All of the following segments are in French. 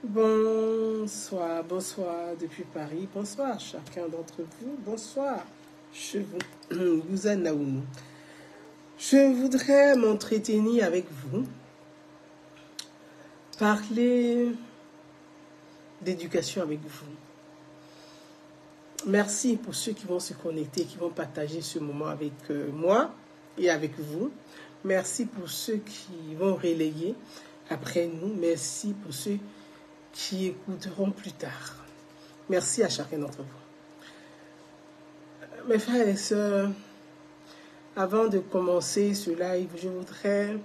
Bonsoir, bonsoir depuis Paris. Bonsoir chacun d'entre vous. Bonsoir. Je voudrais m'entretenir avec vous, parler d'éducation avec vous. Merci pour ceux qui vont se connecter, qui vont partager ce moment avec moi et avec vous. Merci pour ceux qui vont relayer après nous. Merci pour ceux qui écouteront plus tard. Merci à chacun d'entre vous. Mes frères et sœurs, avant de commencer ce live, je voudrais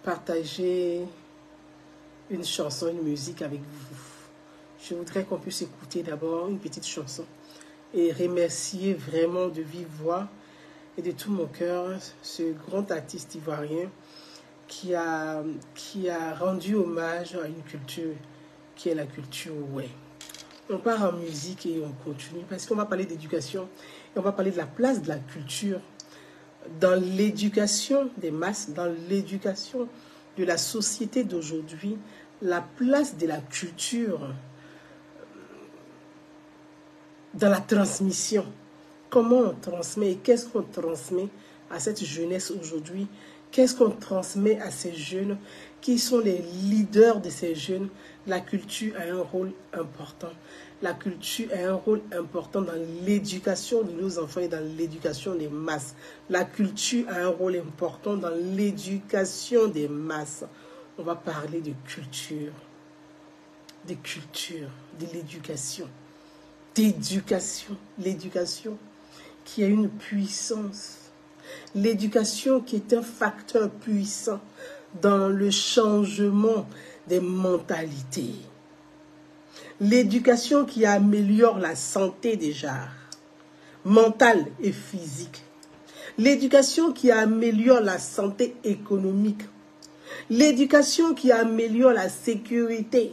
partager une chanson, une musique avec vous. Je voudrais qu'on puisse écouter d'abord une petite chanson et remercier vraiment de vive voix et de tout mon cœur ce grand artiste ivoirien qui a rendu hommage à une culture qui est la culture Oué. On part en musique et on continue parce qu'on va parler d'éducation et on va parler de la place de la culture dans l'éducation des masses, dans l'éducation de la société d'aujourd'hui, la place de la culture dans la transmission. Comment on transmet et qu'est-ce qu'on transmet à cette jeunesse aujourd'hui? Qu'est-ce qu'on transmet à ces jeunes? Qui sont les leaders de ces jeunes? La culture a un rôle important. La culture a un rôle important dans l'éducation de nos enfants et dans l'éducation des masses. La culture a un rôle important dans l'éducation des masses. On va parler de culture, de l'éducation, d'éducation, l'éducation qui a une puissance. L'éducation qui est un facteur puissant dans le changement des mentalités. L'éducation qui améliore la santé déjà, mentale et physique. L'éducation qui améliore la santé économique. L'éducation qui améliore la sécurité.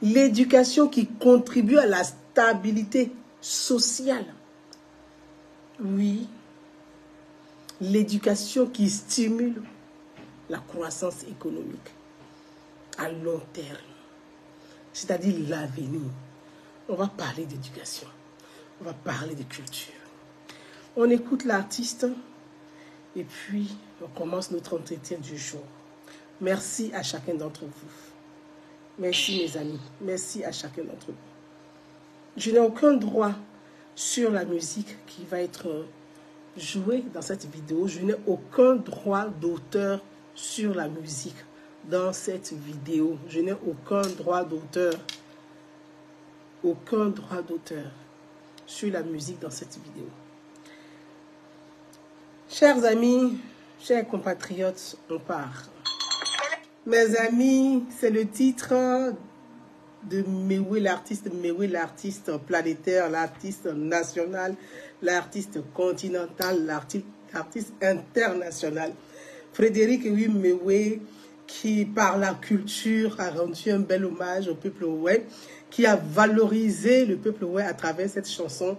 L'éducation qui contribue à la stabilité sociale. Oui. L'éducation qui stimule la croissance économique à long terme, c'est-à-dire l'avenir. On va parler d'éducation, on va parler de culture. On écoute l'artiste et puis on commence notre entretien du jour. Merci à chacun d'entre vous. Merci mes amis, merci à chacun d'entre vous. Je n'ai aucun droit sur la musique qui va être joué dans cette vidéo. Je n'ai aucun droit d'auteur sur la musique dans cette vidéo. Je n'ai aucun droit d'auteur. Aucun droit d'auteur sur la musique dans cette vidéo. Chers amis, chers compatriotes, on part. Mes amis, c'est le titre de Méoué, l'artiste planétaire, l'artiste national, l'artiste continental, l'artiste international. Frédéric Méoué, qui par la culture a rendu un bel hommage au peuple Oué, qui a valorisé le peuple Oué à travers cette chanson.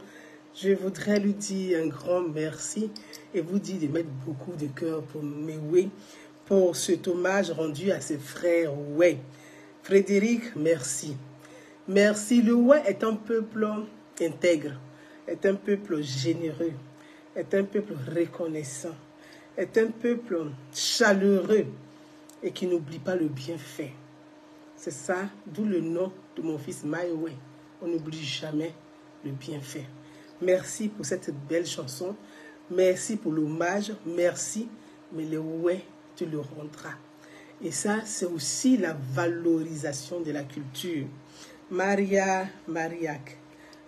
Je voudrais lui dire un grand merci et vous dire de mettre beaucoup de cœur pour Méoué, pour cet hommage rendu à ses frères Oué. Frédéric, merci. Merci. Le Oué est un peuple intègre, est un peuple généreux, est un peuple reconnaissant, est un peuple chaleureux et qui n'oublie pas le bienfait. C'est ça, d'où le nom de mon fils Maïoué. On n'oublie jamais le bienfait. Merci pour cette belle chanson. Merci pour l'hommage. Merci, mais le Oué te le rendra. Et ça, c'est aussi la valorisation de la culture. Maria Mariac,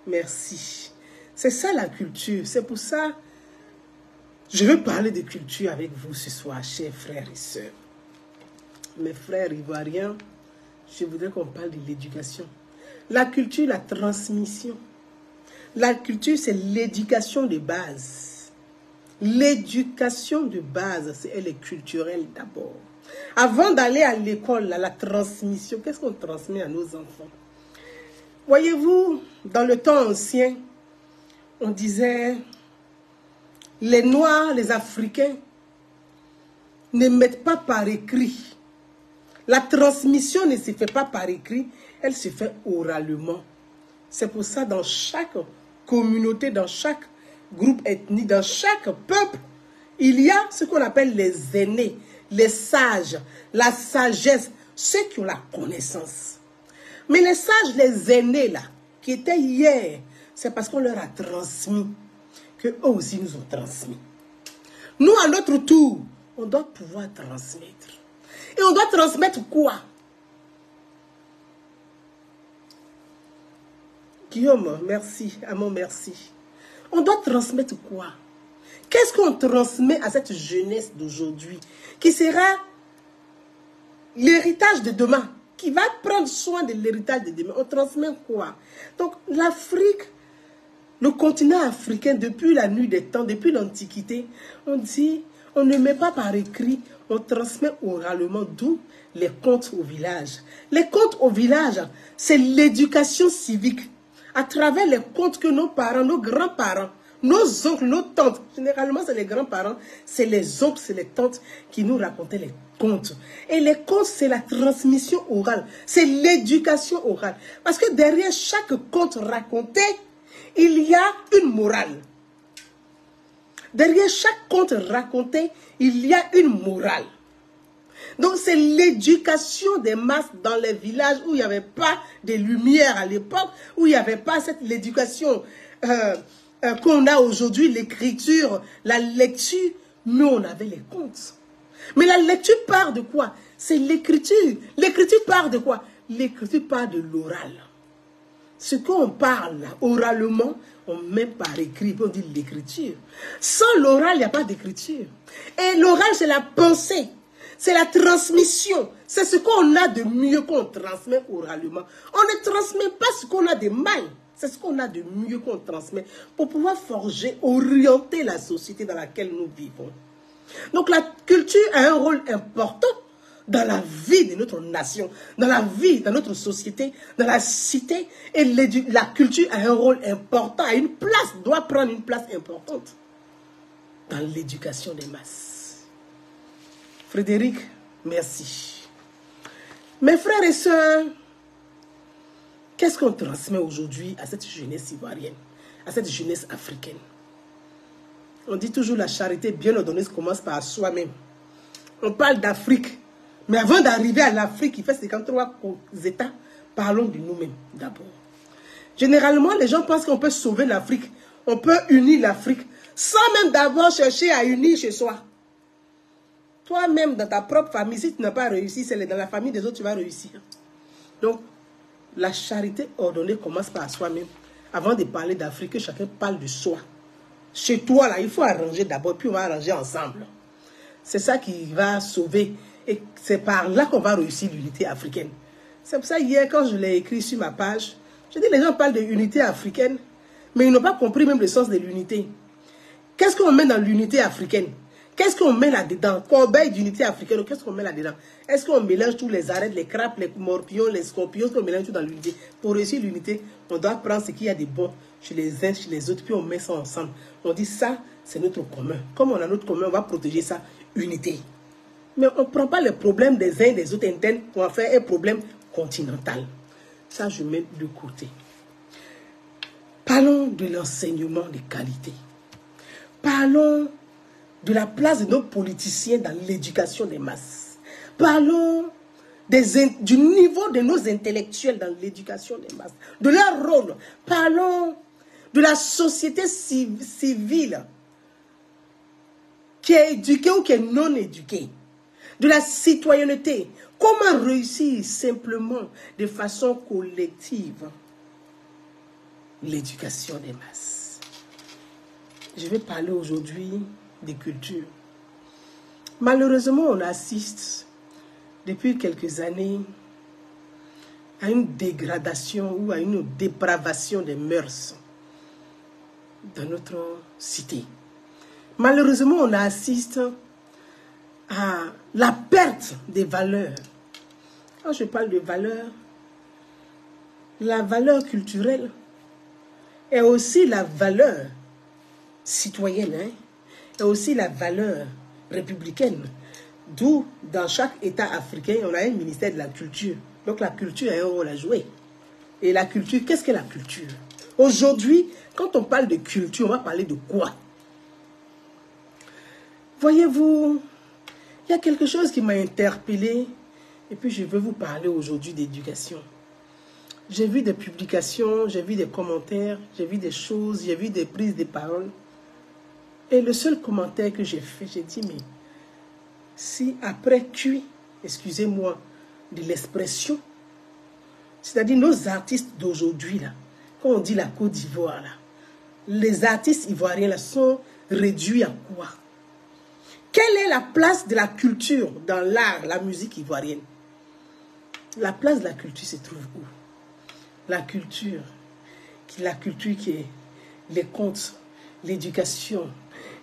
merci. C'est ça la culture. C'est pour ça que je veux parler de culture avec vous ce soir, chers frères et sœurs. Mes frères ivoiriens, je voudrais qu'on parle de l'éducation. La culture, la transmission. La culture, c'est l'éducation de base. L'éducation de base, elle est culturelle d'abord. Avant d'aller à l'école, la transmission, qu'est-ce qu'on transmet à nos enfants? Voyez-vous, dans le temps ancien, on disait, les Noirs, les Africains, ne mettent pas par écrit La transmission ne se fait pas par écrit, elle se fait oralement. C'est pour ça, dans chaque communauté, dans chaque groupe ethnique, dans chaque peuple, il y a ce qu'on appelle les aînés, les sages, la sagesse, ceux qui ont la connaissance. Mais les sages, les aînés là, qui étaient hier, c'est parce qu'on leur a transmis, qu'eux aussi nous ont transmis. Nous, à notre tour, on doit pouvoir transmettre. Et on doit transmettre quoi? Guillaume, merci. Amon, merci. On doit transmettre quoi? Qu'est-ce qu'on transmet à cette jeunesse d'aujourd'hui qui sera l'héritage de demain, qui va prendre soin de l'héritage de demain? On transmet quoi? Donc l'Afrique, le continent africain, depuis la nuit des temps, depuis l'Antiquité, on dit, on ne met pas par écrit, on transmet oralement, d'où les contes au village. Les contes au village, c'est l'éducation civique. À travers les contes que nos parents, nos grands-parents, nos oncles, nos tantes, généralement c'est les grands-parents, c'est les oncles, c'est les tantes qui nous racontaient les contes. Et les contes, c'est la transmission orale, c'est l'éducation orale. Parce que derrière chaque conte raconté, il y a une morale. Derrière chaque conte raconté, il y a une morale. Donc c'est l'éducation des masses dans les villages où il n'y avait pas de lumière à l'époque, où il n'y avait pas l'éducation qu'on a aujourd'hui, l'écriture, la lecture, mais on avait les contes. Mais la lecture part de quoi? C'est l'écriture. L'écriture part de quoi? L'écriture part de l'oral. Ce qu'on parle oralement, on met par écrit, on dit l'écriture. Sans l'oral, il n'y a pas d'écriture. Et l'oral, c'est la pensée. C'est la transmission. C'est ce qu'on a de mieux qu'on transmet oralement. On ne transmet pas ce qu'on a de mal. C'est ce qu'on a de mieux qu'on transmet pour pouvoir forger, orienter la société dans laquelle nous vivons. Donc la culture a un rôle important dans la vie de notre nation, dans la vie, dans notre société, dans la cité. Et la culture a un rôle important, a une place, doit prendre une place importante dans l'éducation des masses. Frédéric, merci. Mes frères et sœurs, qu'est-ce qu'on transmet aujourd'hui à cette jeunesse ivoirienne, à cette jeunesse africaine? On dit toujours la charité bien ordonnée commence par soi-même. On parle d'Afrique, mais avant d'arriver à l'Afrique, il fait 53 États, parlons de nous-mêmes d'abord. Généralement, les gens pensent qu'on peut sauver l'Afrique, on peut unir l'Afrique, sans même d'abord chercher à unir chez soi. Toi-même, dans ta propre famille, si tu n'as pas réussi, c'est dans la famille des autres que tu vas réussir. Donc, la charité ordonnée commence par soi-même. Avant de parler d'Afrique, que chacun parle de soi. Chez toi, là, il faut arranger d'abord, puis on va arranger ensemble. C'est ça qui va sauver. Et c'est par là qu'on va réussir l'unité africaine. C'est pour ça, hier, quand je l'ai écrit sur ma page, je dis, les gens parlent de l'unité africaine, mais ils n'ont pas compris même le sens de l'unité. Qu'est-ce qu'on met dans l'unité africaine? Qu'est-ce qu'on met là-dedans? Corbeille d'unité africaine, qu'est-ce qu'on met là-dedans? Est-ce qu'on mélange tous les arêtes, les crapes, les morpions, les scorpions, qu'on mélange tout dans l'unité? Pour réussir l'unité, on doit prendre ce qu'il y a de bon chez les uns, chez les autres, puis on met ça ensemble. On dit ça, c'est notre commun. Comme on a notre commun, on va protéger ça, unité. Mais on ne prend pas les problèmes des uns et des autres internes pour en faire un problème continental. Ça, je mets de côté. Parlons de l'enseignement de qualité. Parlons de la place de nos politiciens dans l'éducation des masses. Parlons du niveau de nos intellectuels dans l'éducation des masses, de leur rôle. Parlons de la société civile qui est éduquée ou qui est non éduquée, de la citoyenneté. Comment réussir simplement de façon collective l'éducation des masses? Je vais parler aujourd'hui des cultures. Malheureusement, on assiste depuis quelques années à une dégradation ou à une dépravation des mœurs dans notre cité. Malheureusement, on assiste à la perte des valeurs. Quand je parle de valeurs, la valeur culturelle est aussi la valeur citoyenne, et aussi la valeur républicaine. D'où, dans chaque État africain, on a un ministère de la culture. Donc la culture a un rôle à jouer. Et la culture, qu'est-ce que la culture? Aujourd'hui, quand on parle de culture, on va parler de quoi? Voyez-vous, il y a quelque chose qui m'a interpellé. Et puis je veux vous parler aujourd'hui d'éducation. J'ai vu des publications, j'ai vu des commentaires, j'ai vu des choses, j'ai vu des prises de parole. Et le seul commentaire que j'ai fait, j'ai dit, mais si après cuit, excusez-moi de l'expression, c'est-à-dire nos artistes d'aujourd'hui, là, quand on dit la Côte d'Ivoire, là, les artistes ivoiriens là, sont réduits à quoi? Quelle est la place de la culture dans l'art, la musique ivoirienne? La place de la culture se trouve où? La culture qui est les contes, l'éducation,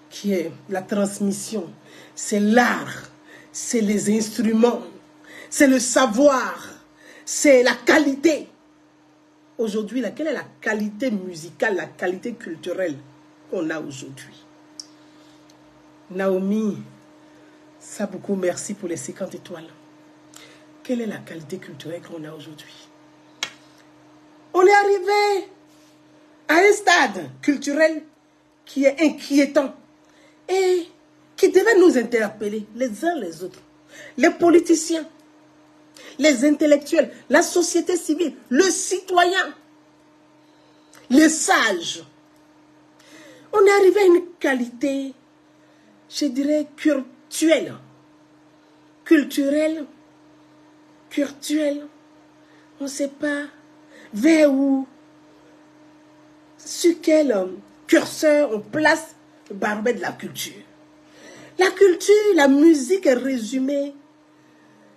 qui est la transmission, c'est l'art, c'est les instruments, c'est le savoir, c'est la qualité. Aujourd'hui, quelle est la qualité musicale, la qualité culturelle qu'on a aujourd'hui? Naomi Saboukou, merci pour les 50 étoiles. Quelle est la qualité culturelle qu'on a aujourd'hui? On est arrivé à un stade culturel qui est inquiétant et qui devait nous interpeller les uns les autres. Les politiciens, les intellectuels, la société civile, le citoyen, les sages. On est arrivé à une qualité, je dirais, culturelle, on ne sait pas vers où, sur quel curseur on place le baromètre de la culture. La culture, la musique est résumée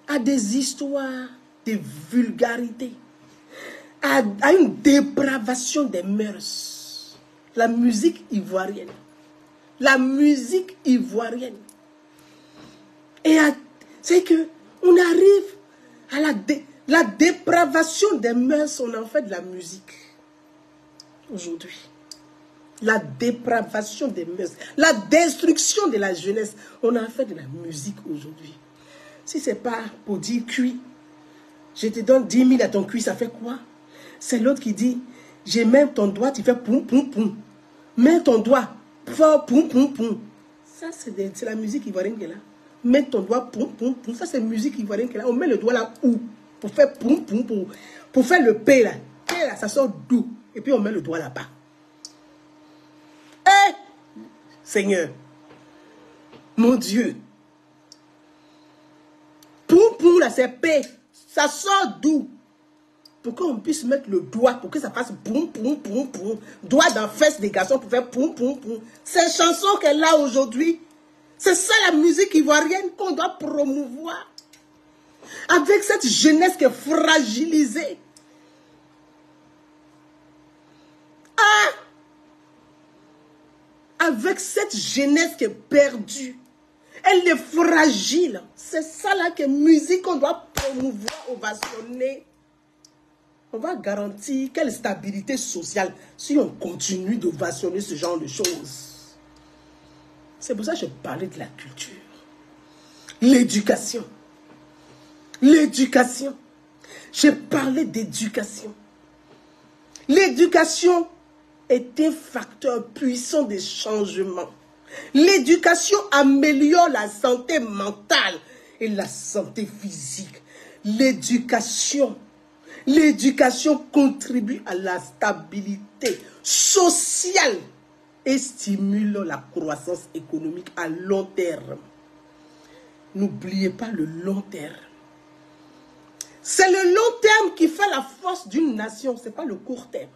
à des histoires, des vulgarités, à une dépravation des mœurs. La musique ivoirienne. La musique ivoirienne. Et c'est que on arrive à la dépravation des mœurs, on en fait de la musique aujourd'hui. La dépravation des mœurs, la destruction de la jeunesse, on en fait de la musique aujourd'hui. Si ce n'est pas pour dire cuit, je te donne 10 000 à ton cuit, ça fait quoi? C'est l'autre qui dit, je mets ton doigt, tu fais poum, poum, poum. Mets ton doigt, fais poum, poum, poum. Ça, c'est la musique ivoirienne qui est là. Mets ton doigt, poum, poum, poum. Ça, c'est la musique ivoirienne qui est là. On met le doigt là, où? Pour faire poum, poum, poum. Pour faire le P là. P là, ça sort d'où? Et puis on met le doigt là-bas. Eh, Seigneur, mon Dieu. Poum, poum là, c'est P. Ça sort d'où? Pour qu'on puisse mettre le doigt, pour que ça fasse poum, poum, poum, poum. Doigt dans la fesse des garçons pour faire poum, poum, poum. Ces chansons qu'elle a aujourd'hui, c'est ça la musique ivoirienne qu'on doit promouvoir. Avec cette jeunesse qui est fragilisée. Ah! Avec cette jeunesse qui est perdue. Elle est fragile. C'est ça là que musique qu'on doit promouvoir, ovationner. On va garantir quelle stabilité sociale si on continue d'ovationner ce genre de choses. C'est pour ça que je parlais de la culture. L'éducation. L'éducation. J'ai parlé d'éducation. L'éducation est un facteur puissant de changement. L'éducation améliore la santé mentale et la santé physique. L'éducation contribue à la stabilité sociale et stimule la croissance économique à long terme. N'oubliez pas le long terme. C'est le long terme qui fait la force d'une nation, ce n'est pas le court terme.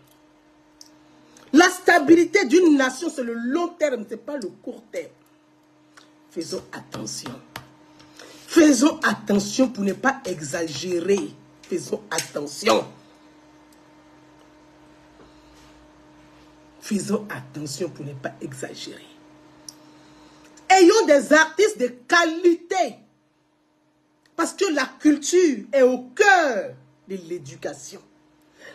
La stabilité d'une nation, c'est le long terme, ce n'est pas le court terme. Faisons attention. Faisons attention pour ne pas exagérer. Faisons attention. Faisons attention pour ne pas exagérer. Ayons des artistes de qualité. Parce que la culture est au cœur de l'éducation.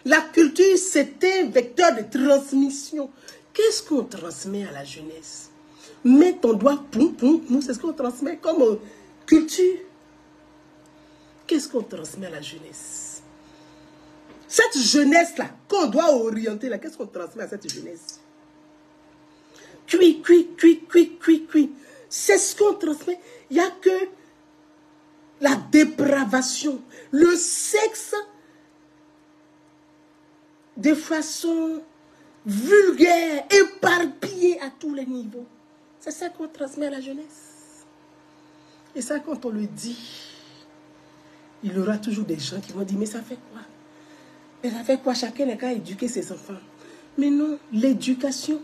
La culture, c'est un vecteur de transmission. Qu'est-ce qu'on transmet à la jeunesse? Mets ton doigt, poum, poum, poum, c'est ce qu'on transmet. Comme Culture. Qu'est-ce qu'on transmet à la jeunesse? Cette jeunesse-là, qu'on doit orienter, là, qu'est-ce qu'on transmet à cette jeunesse? Cuit. C'est ce qu'on transmet. Il n'y a que la dépravation, le sexe de façon vulgaire, éparpillée à tous les niveaux. C'est ça qu'on transmet à la jeunesse. Et ça, quand on le dit, il y aura toujours des gens qui vont dire, mais ça fait quoi? Mais ça fait quoi? Chacun n'a qu'à éduquer ses enfants. Mais non, l'éducation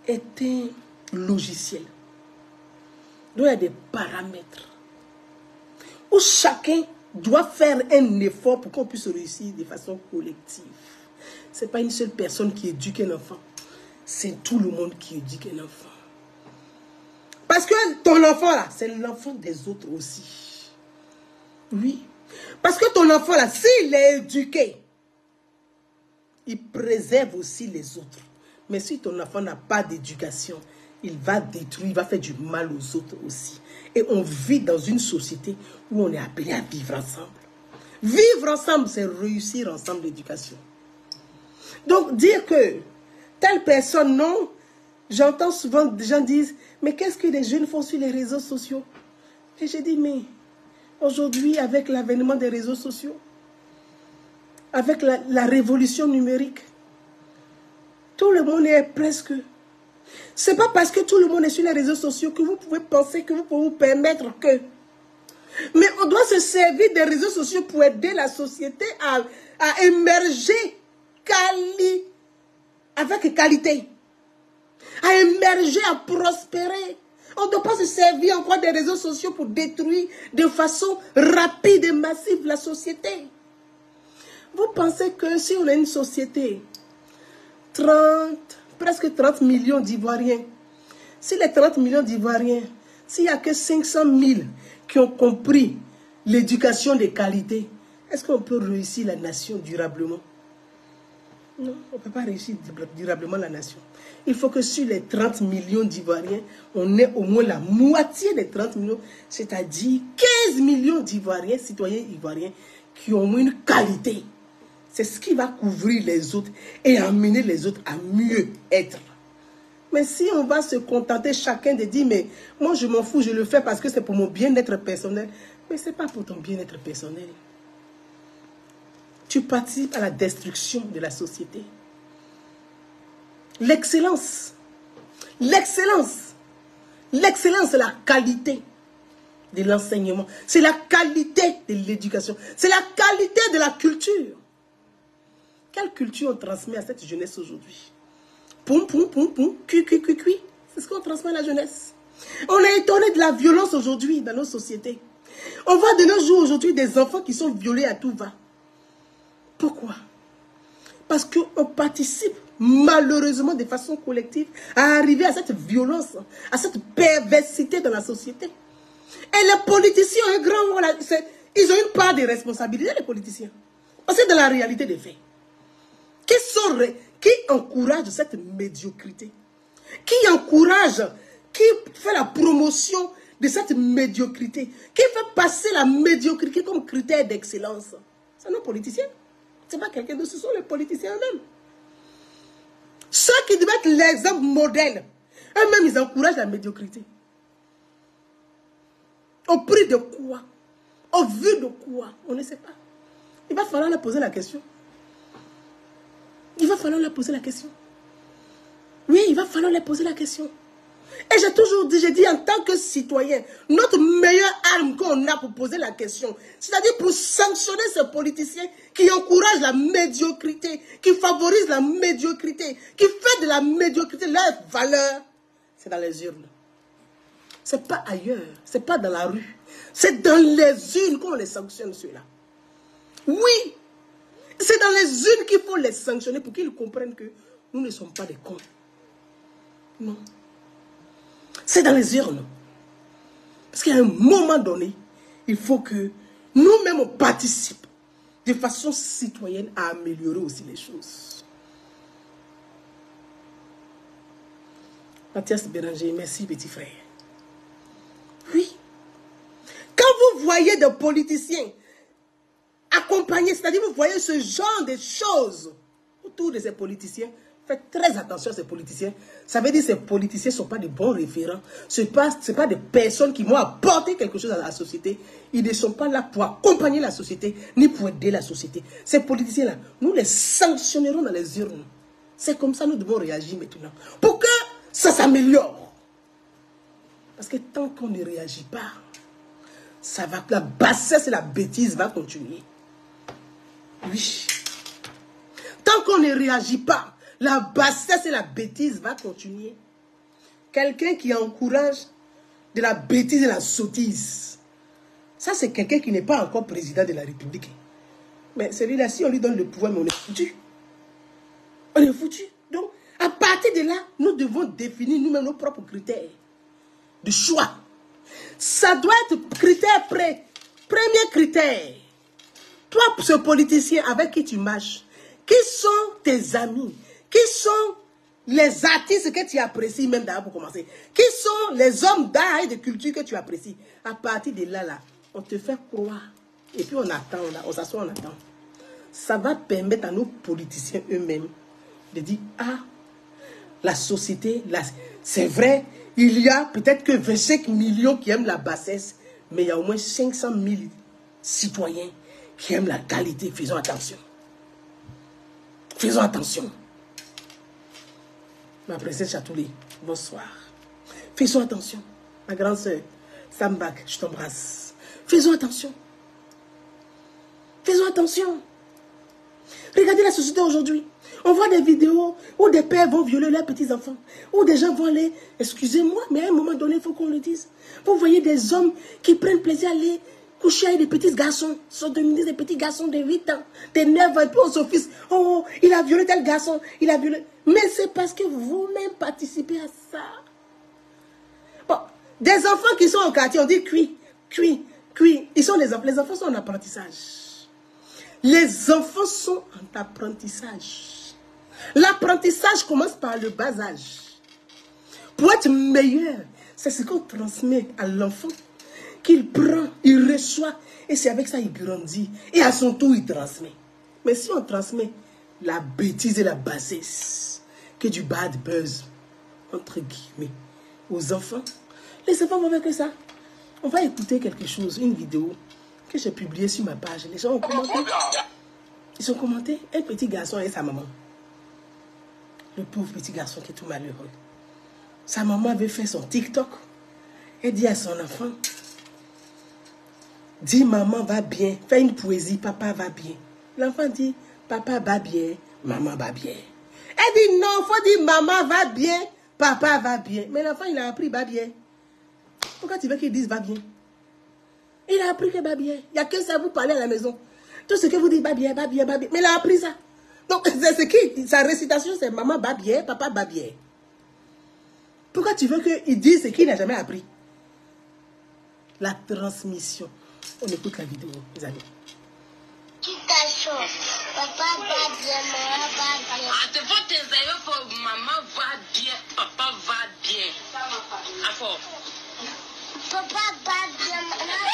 est un logiciel. Donc il y a des paramètres où chacun doit faire un effort pour qu'on puisse réussir de façon collective. Ce n'est pas une seule personne qui éduque un enfant. C'est tout le monde qui éduque un enfant. Parce que ton enfant là, c'est l'enfant des autres aussi. Oui. Parce que ton enfant là, s'il est éduqué, il préserve aussi les autres. Mais si ton enfant n'a pas d'éducation, il va détruire, il va faire du mal aux autres aussi. Et on vit dans une société où on est appelé à vivre ensemble. Vivre ensemble, c'est réussir ensemble l'éducation. Donc dire que telle personne, non, j'entends souvent des gens disent, mais qu'est-ce que les jeunes font sur les réseaux sociaux? Et j'ai dit, mais aujourd'hui, avec l'avènement des réseaux sociaux, avec la révolution numérique, tout le monde est presque... Ce n'est pas parce que tout le monde est sur les réseaux sociaux que vous pouvez penser que vous pouvez vous permettre que... Mais on doit se servir des réseaux sociaux pour aider la société à émerger avec qualité. À émerger, à prospérer. On ne doit pas se servir encore des réseaux sociaux pour détruire de façon rapide et massive la société. Vous pensez que si on a une société, presque 30 millions d'Ivoiriens, si les 30 millions d'Ivoiriens, s'il n'y a que 500 000 qui ont compris l'éducation de qualité, est-ce qu'on peut réussir la nation durablement? Non, on ne peut pas réussir durablement la nation. Il faut que sur les 30 millions d'Ivoiriens, on ait au moins la moitié des 30 millions, c'est-à-dire 15 millions d'Ivoiriens, citoyens ivoiriens, qui ont une qualité. C'est ce qui va couvrir les autres et amener les autres à mieux être. Mais si on va se contenter chacun de dire, mais moi je m'en fous, je le fais parce que c'est pour mon bien-être personnel. Mais ce n'est pas pour ton bien-être personnel. Tu participes à la destruction de la société. L'excellence. L'excellence. L'excellence, c'est la qualité de l'enseignement. C'est la qualité de l'éducation. C'est la qualité de la culture. Quelle culture on transmet à cette jeunesse aujourd'hui? Poum, poum, poum, poum, cui. C'est ce qu'on transmet à la jeunesse. On est étonné de la violence aujourd'hui dans nos sociétés. On voit de nos jours aujourd'hui des enfants qui sont violés à tout va. Pourquoi? Parce qu'on participe malheureusement de façon collective à arriver à cette violence, à cette perversité dans la société. Et les politiciens ont un grand rôle. Ils ont une part de responsabilité, les politiciens. Parce que dans la réalité des faits, qui encourage cette médiocrité? Qui encourage, qui fait la promotion de cette médiocrité? Qui fait passer la médiocrité comme critère d'excellence? C'est nos politiciens. Ce n'est pas quelqu'un d'autre, ce sont les politiciens eux-mêmes. Ceux qui devaient être l'exemple modèle, eux-mêmes, ils encouragent la médiocrité. Au prix de quoi? Au vu de quoi? On ne sait pas. Il va falloir leur poser la question. Il va falloir leur poser la question. Oui, il va falloir leur poser la question. Et j'ai toujours dit, j'ai dit en tant que citoyen, notre meilleure arme qu'on a pour poser la question, c'est-à-dire pour sanctionner ces politiciens qui encouragent la médiocrité, qui favorisent la médiocrité, qui fait de la médiocrité leur valeur, c'est dans les urnes. C'est pas ailleurs, c'est pas dans la rue, c'est dans les urnes qu'on les sanctionne ceux-là. Oui, c'est dans les urnes qu'il faut les sanctionner pour qu'ils comprennent que nous ne sommes pas des cons. Non. C'est dans les urnes. Parce qu'à un moment donné, il faut que nous-mêmes on participe de façon citoyenne à améliorer aussi les choses. Mathias Béranger, merci petit frère. Oui, vous voyez des politiciens accompagnés, c'est-à-dire vous voyez ce genre de choses autour de ces politiciens, faites très attention à ces politiciens. Ça veut dire que ces politiciens ne sont pas de bons référents. Ce n'est pas des personnes qui vont apporter quelque chose à la société. Ils ne sont pas là pour accompagner la société, ni pour aider la société. Ces politiciens-là, nous les sanctionnerons dans les urnes. C'est comme ça que nous devons réagir maintenant. Pour que ça s'améliore. Parce que tant qu'on ne réagit pas, ça va, la bassesse et la bêtise va continuer. Oui. Tant qu'on ne réagit pas, la bassesse et la bêtise va continuer. Quelqu'un qui encourage de la bêtise et la sottise, ça c'est quelqu'un qui n'est pas encore président de la République. Mais celui-là, si on lui donne le pouvoir, mais on est foutu. On est foutu. Donc, à partir de là, nous devons définir nous-mêmes nos propres critères de choix. Ça doit être critère prêt. Premier critère. Toi, ce politicien avec qui tu marches, qui sont tes amis? Qui sont les artistes que tu apprécies, même d'abord pour commencer? Qui sont les hommes d'art et de culture que tu apprécies? À partir de là, on te fait croire. Et puis on attend, on s'assoit, on attend. Ça va permettre à nos politiciens eux-mêmes de dire, ah, la société, c'est vrai, il y a peut-être que 25 millions qui aiment la bassesse, mais il y a au moins 500 000 citoyens qui aiment la qualité. Faisons attention. Faisons attention. Ma princesse Chatouli, bonsoir. Faisons attention. Ma grande soeur, Sambak, je t'embrasse. Faisons attention. Faisons attention. Regardez la société aujourd'hui. On voit des vidéos où des pères vont violer leurs petits-enfants. Où des gens vont aller, excusez-moi, mais à un moment donné, il faut qu'on le dise. Vous voyez des hommes qui prennent plaisir à aller coucher avec des petits garçons, sodomiser des petits garçons de 8 ans, de 9 ans, et puis on s'offuse. Oh, il a violé tel garçon, il a violé. Mais c'est parce que vous-même participez à ça. Bon, des enfants qui sont au quartier, on dit cuit. Ils sont les enfants sont en apprentissage. Les enfants sont en apprentissage. L'apprentissage commence par le bas âge. Pour être meilleur, c'est ce qu'on transmet à l'enfant. Qu'il prend, il reçoit, et c'est avec ça qu'il grandit. Et à son tour, il transmet. Mais si on transmet la bêtise et la bassesse, que du bad buzz, entre guillemets, aux enfants, les enfants vont faire que ça. On va écouter quelque chose, une vidéo que j'ai publiée sur ma page. Les gens ont commenté. Ils ont commenté un petit garçon et sa maman. Le pauvre petit garçon qui est tout malheureux. Sa maman avait fait son TikTok. Elle dit à son enfant, dis maman va bien, fais une poésie, papa va bien. L'enfant dit, papa va bien, maman va bien. Elle dit non, il faut dire maman va bien, papa va bien. Mais l'enfant il a appris va bien. Pourquoi tu veux qu'il dise va bien? Il a appris que va bien. Il n'y a que ça vous parler à la maison. Tout ce que vous dites va bien, va bien, va bien. Mais il a appris ça. Donc c'est qui? Sa récitation c'est maman va bien, papa va bien. Pourquoi tu veux qu'il dise ce qu'il n'a jamais appris? La transmission. On écoute la vidéo, les amis. Papa va bien, maman va bien. Ah, tu vas t'enseigner pour maman va bien, papa va bien. Papa va bien, maman va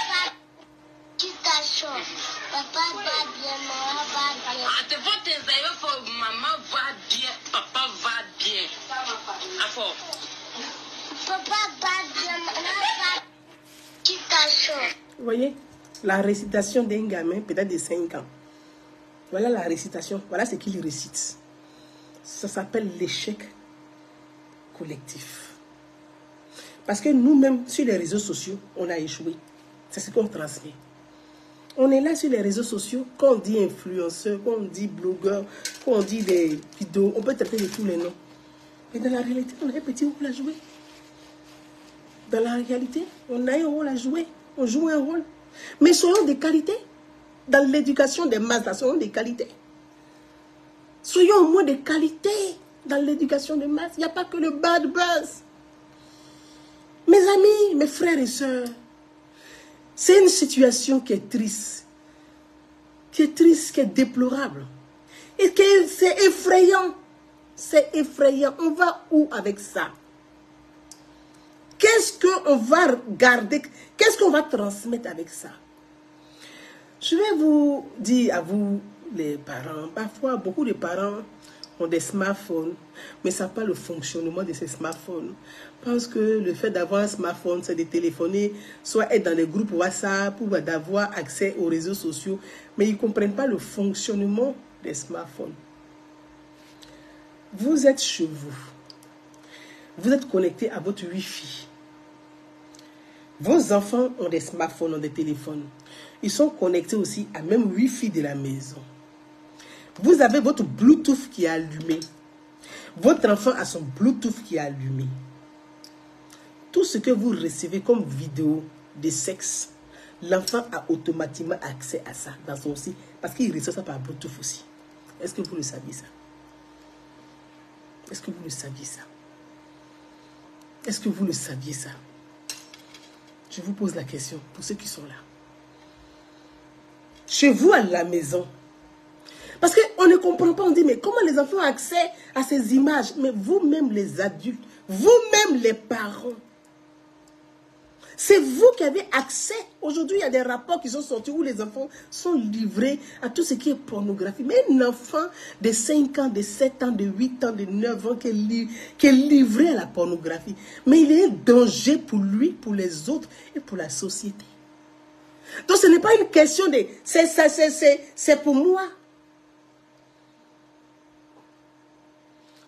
bien. Papa va bien, maman va bien. Ah, tu vas t'enseigner pour maman va bien, papa va bien. Papa va bien, maman va bien. Vous voyez, la récitation d'un gamin, peut-être de 5 ans. Voilà la récitation, voilà ce qu'il récite. Ça s'appelle l'échec collectif. Parce que nous-mêmes, sur les réseaux sociaux, on a échoué. C'est ce qu'on transmet. On est là sur les réseaux sociaux, quand on dit influenceur, quand on dit blogueur, quand on dit des vidéos, on peut traiter de tous les noms. Mais dans la réalité, on a un petit rôle à jouer. Dans la réalité, on a un rôle à jouer. On joue un rôle. Mais soyons de qualité. Dans l'éducation des masses, soyons de qualité. Soyons au moins de qualité dans l'éducation des masses. Il n'y a pas que le bad buzz. Mes amis, mes frères et sœurs, c'est une situation qui est triste. Qui est déplorable. Et que c'est effrayant. C'est effrayant. On va où avec ça? qu'est-ce qu'on va garder? Qu'est-ce qu'on va transmettre avec ça? Je vais vous dire à vous, les parents, parfois beaucoup de parents ont des smartphones, mais ne savent pas le fonctionnement de ces smartphones. Parce que le fait d'avoir un smartphone, c'est de téléphoner, soit être dans les groupes WhatsApp, ou d'avoir accès aux réseaux sociaux, mais ils ne comprennent pas le fonctionnement des smartphones. Vous êtes chez vous. Vous êtes connecté à votre Wi-Fi. Vos enfants ont des smartphones, ont des téléphones. Ils sont connectés aussi à même Wi-Fi de la maison. Vous avez votre Bluetooth qui est allumé. Votre enfant a son Bluetooth qui est allumé. Tout ce que vous recevez comme vidéo de sexe, l'enfant a automatiquement accès à ça dans son site parce qu'il reçoit ça par Bluetooth aussi. Est-ce que vous le saviez ça? Est-ce que vous le saviez ça? Est-ce que vous le saviez ça? Je vous pose la question pour ceux qui sont là. Chez vous à la maison. Parce qu'on ne comprend pas, on dit, mais comment les enfants ont accès à ces images? Mais vous-même les adultes, vous-même les parents, c'est vous qui avez accès. Aujourd'hui, il y a des rapports qui sont sortis où les enfants sont livrés à tout ce qui est pornographie. Mais un enfant de 5 ans, de 7 ans, de 8 ans, de 9 ans qui est livré à la pornographie. Mais il est un danger pour lui, pour les autres et pour la société. Donc ce n'est pas une question de c'est pour moi.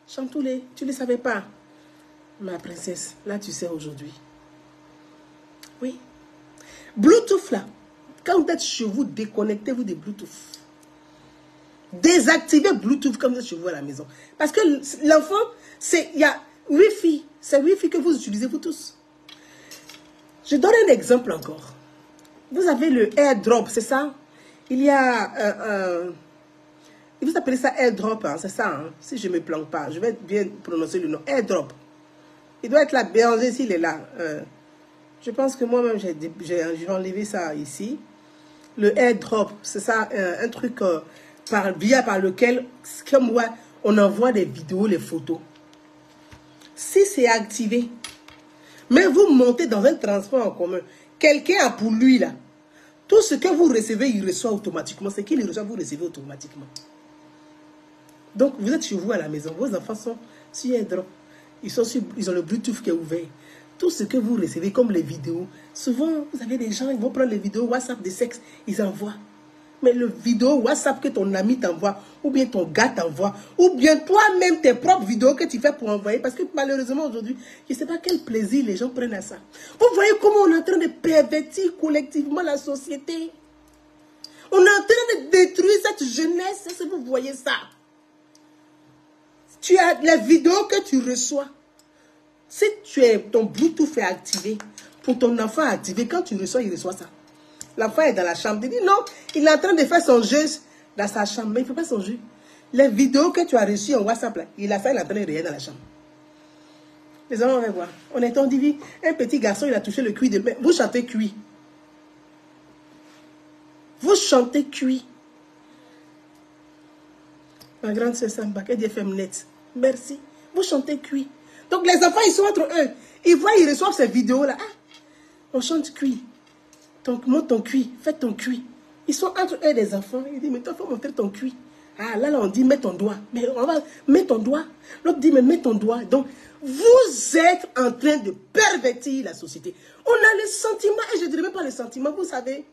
Chantoulé, tu ne le savais pas, ma princesse. Là, tu sais aujourd'hui. Oui. Bluetooth, là. Quand vous êtes chez vous, déconnectez-vous de Bluetooth. Désactivez Bluetooth quand vous êtes chez vous à la maison. Parce que l'enfant, il y a Wi-Fi. C'est Wi-Fi que vous utilisez, vous tous. Je donne un exemple encore. Vous avez le AirDrop, c'est ça? Il y a... vous appelez ça AirDrop, hein, c'est ça, hein? Si je ne me plante pas, je vais bien prononcer le nom. AirDrop. Il doit être là, Béranger s'il est là. Je pense que moi-même, j'ai enlevé ça ici. Le AirDrop, c'est ça, un truc par lequel, comme moi, on envoie des vidéos, les photos. Si c'est activé, mais vous montez dans un transport en commun, quelqu'un a pour lui, là, tout ce que vous recevez, il reçoit automatiquement. Ce qu'il reçoit, vous recevez automatiquement. Donc, vous êtes chez vous à la maison. Vos enfants sont sur AirDrop. Ils ont le Bluetooth qui est ouvert. Tout ce que vous recevez, comme les vidéos, souvent, vous avez des gens, ils vont prendre les vidéos WhatsApp de sexe, ils envoient. Mais le vidéo WhatsApp que ton ami t'envoie, ou bien ton gars t'envoie, ou bien toi-même tes propres vidéos que tu fais pour envoyer, parce que malheureusement aujourd'hui, je ne sais pas quel plaisir les gens prennent à ça. Vous voyez comment on est en train de pervertir collectivement la société. On est en train de détruire cette jeunesse, est-ce que vous voyez ça? Tu as les vidéos que tu reçois. Si ton Bluetooth est activé, pour ton enfant activé, quand tu reçois, il reçoit ça. L'enfant est dans la chambre. Il dit non, il est en train de faire son jeu dans sa chambre. Mais il ne fait pas son jeu. Les vidéos que tu as reçues en WhatsApp, là, il a fait, il est en train de regarder dans la chambre. Les enfants vont voir. On dit, un petit garçon, il a touché le cuit de main. Vous chantez cuit. Vous chantez cuit. Ma grande sœur Samba, qu'elle dit FM net. Merci. Vous chantez cuit. Donc les enfants, ils sont entre eux. Ils voient, ils reçoivent ces vidéos-là. Ah, on chante cuit. Donc, monte ton cuit. Fais ton cuit. Ils sont entre eux des enfants. Ils disent, mais toi, il faut montrer ton cuit. Ah, là, on dit, mets ton doigt. Mais on va, mets ton doigt. L'autre dit, mais mets ton doigt. Donc, vous êtes en train de pervertir la société. On a le sentiment, et je ne dirais même pas le sentiment, vous savez.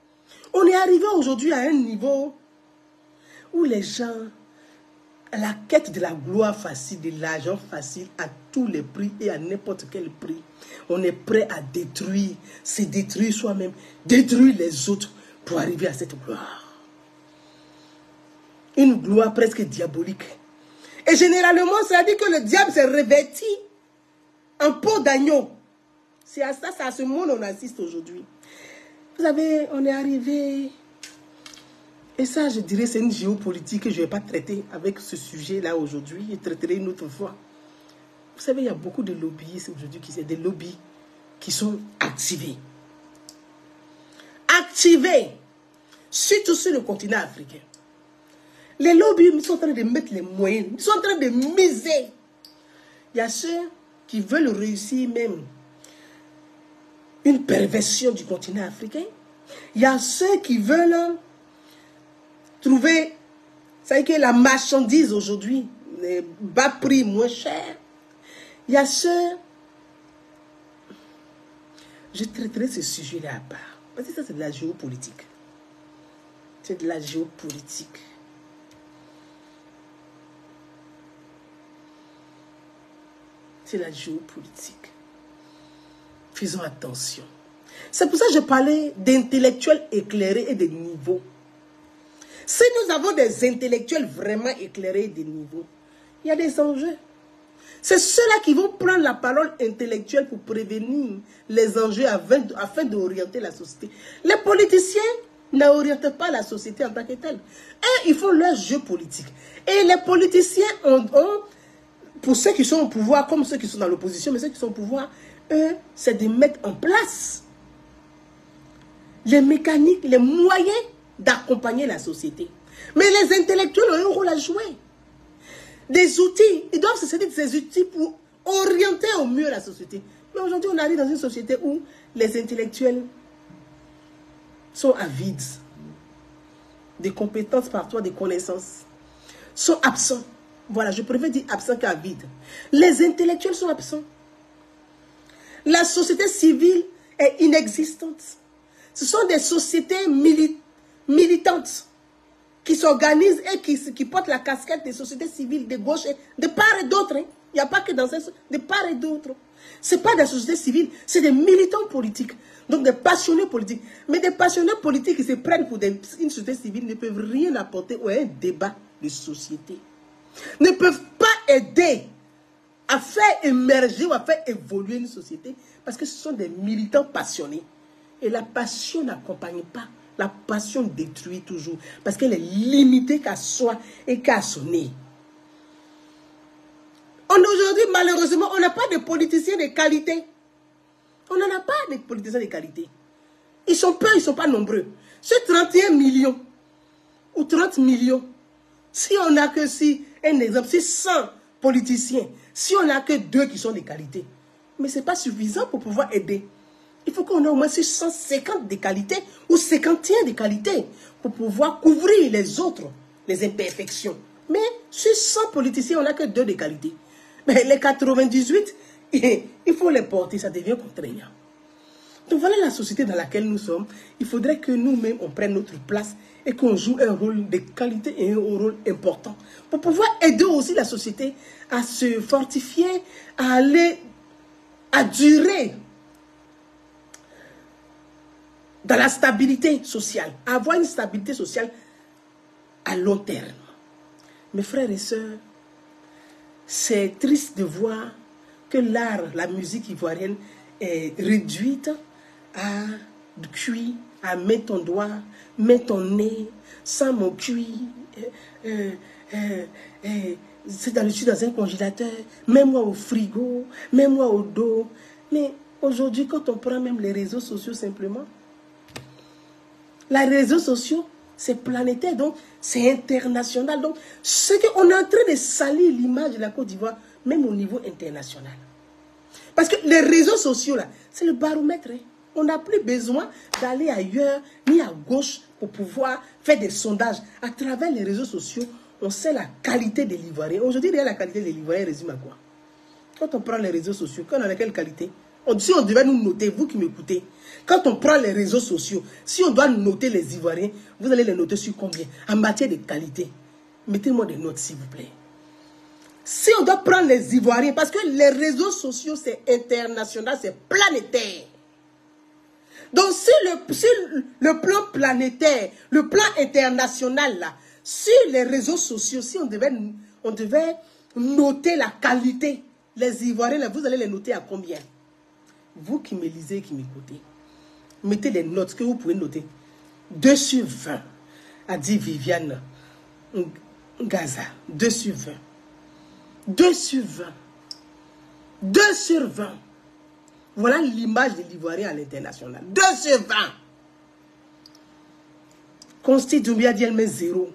On est arrivé aujourd'hui à un niveau où les gens, la quête de la gloire facile, de l'argent facile, à tous les prix et à n'importe quel prix, on est prêt à détruire, se détruire soi-même, détruire les autres pour arriver à cette gloire. Une gloire presque diabolique. Et généralement, ça dit que le diable s'est revêti en peau d'agneau. C'est à ça, c'est à ce monde qu'on assiste aujourd'hui. Vous savez, on est arrivé... Et ça, je dirais, c'est une géopolitique que je ne vais pas traiter avec ce sujet-là aujourd'hui. Je traiterai une autre fois. Vous savez, il y a beaucoup de lobbyistes aujourd'hui, des lobbies qui sont activés. Activés, surtout sur le continent africain. Les lobbies, ils sont en train de mettre les moyens, ils sont en train de miser. Il y a ceux qui veulent réussir même une perversion du continent africain. Il y a ceux qui veulent trouver, ça veut dire que la marchandise aujourd'hui, bas prix, moins cher. Il y a ceux, je traiterai ce sujet-là à part, parce que ça c'est de la géopolitique. C'est de la géopolitique. C'est la géopolitique. Faisons attention. C'est pour ça que je parlais d'intellectuels éclairés et de niveaux. Si nous avons des intellectuels vraiment éclairés et de niveaux, il y a des enjeux. C'est ceux-là qui vont prendre la parole intellectuelle pour prévenir les enjeux afin d'orienter la société. Les politiciens n'orientent pas la société en tant que telle. Et ils font leur jeu politique. Et les politiciens ont, pour ceux qui sont au pouvoir, comme ceux qui sont dans l'opposition, mais ceux qui sont au pouvoir, eux, c'est de mettre en place les mécaniques, les moyens d'accompagner la société. Mais les intellectuels ont un rôle à jouer. Des outils, ils doivent se servir de ces outils pour orienter au mieux la société. Mais aujourd'hui, on arrive dans une société où les intellectuels sont avides des compétences parfois, des connaissances, sont absents. Voilà, je préfère dire absents qu'avides. Les intellectuels sont absents. La société civile est inexistante. Ce sont des sociétés militantes qui s'organisent et qui portent la casquette des sociétés civiles de gauche et de part et d'autre. Hein. Il n'y a pas que dans ces de part et d'autre. Ce n'est pas des sociétés civiles, c'est des militants politiques. Donc des passionnés politiques. Mais des passionnés politiques qui se prennent pour une société civile ne peuvent rien apporter à un débat de société. Ne peuvent pas aider à faire émerger ou à faire évoluer une société parce que ce sont des militants passionnés. Et la passion n'accompagne pas. La passion détruit toujours parce qu'elle est limitée qu'à soi et qu'à son nez. Aujourd'hui, malheureusement, on n'a pas de politiciens de qualité. On n'en a pas de politiciens de qualité. Ils sont peu, ils ne sont pas nombreux. Sur 31 millions ou 30 millions, si on n'a que un exemple, si 100 politiciens, si on n'a que 2 qui sont de qualité, mais ce n'est pas suffisant pour pouvoir aider. Il faut qu'on ait au moins 150 de qualité ou 51 de qualité pour pouvoir couvrir les autres, les imperfections. Mais sur 100 politiciens, on n'a que 2 de qualité. Mais les 98, il faut les porter, ça devient contraignant. Donc voilà la société dans laquelle nous sommes. Il faudrait que nous-mêmes, on prenne notre place et qu'on joue un rôle de qualité et un rôle important pour pouvoir aider aussi la société à se fortifier, à aller, à durer dans la stabilité sociale, à avoir une stabilité sociale à long terme. Mes frères et sœurs, c'est triste de voir que l'art, la musique ivoirienne est réduite à du cuit, à mettre ton doigt, mettre ton nez, sans mon cuit, c'est dans un congélateur, mets-moi au frigo, mets-moi au dos. Mais aujourd'hui, quand on prend même les réseaux sociaux simplement, les réseaux sociaux, c'est planétaire, donc c'est international. Donc, ce qu'on est en train de salir l'image de la Côte d'Ivoire, même au niveau international. Parce que les réseaux sociaux, là, c'est le baromètre. Hein. On n'a plus besoin d'aller ailleurs, ni à gauche, pour pouvoir faire des sondages. À travers les réseaux sociaux, on sait la qualité de l'Ivoirien. Aujourd'hui, la qualité de l'Ivoirien résume à quoi? Quand on prend les réseaux sociaux, quand on a quelle qualité? Si on devait nous noter, vous qui m'écoutez, quand on prend les réseaux sociaux, si on doit noter les Ivoiriens, vous allez les noter sur combien? En matière de qualité. Mettez-moi des notes, s'il vous plaît. Si on doit prendre les Ivoiriens, parce que les réseaux sociaux, c'est international, c'est planétaire. Donc, sur le plan planétaire, le plan international, là, sur les réseaux sociaux, si on devait noter la qualité, les Ivoiriens, là, vous allez les noter à combien? Vous qui me lisez et qui m'écoutez, mettez les notes que vous pouvez noter. 2 sur 20, a dit Viviane Gaza. 2 sur 20. 2 sur 20. 2 sur 20. Voilà l'image de l'Ivoirien à l'international. 2 sur 20. Consti Doumbia dit elle met 0.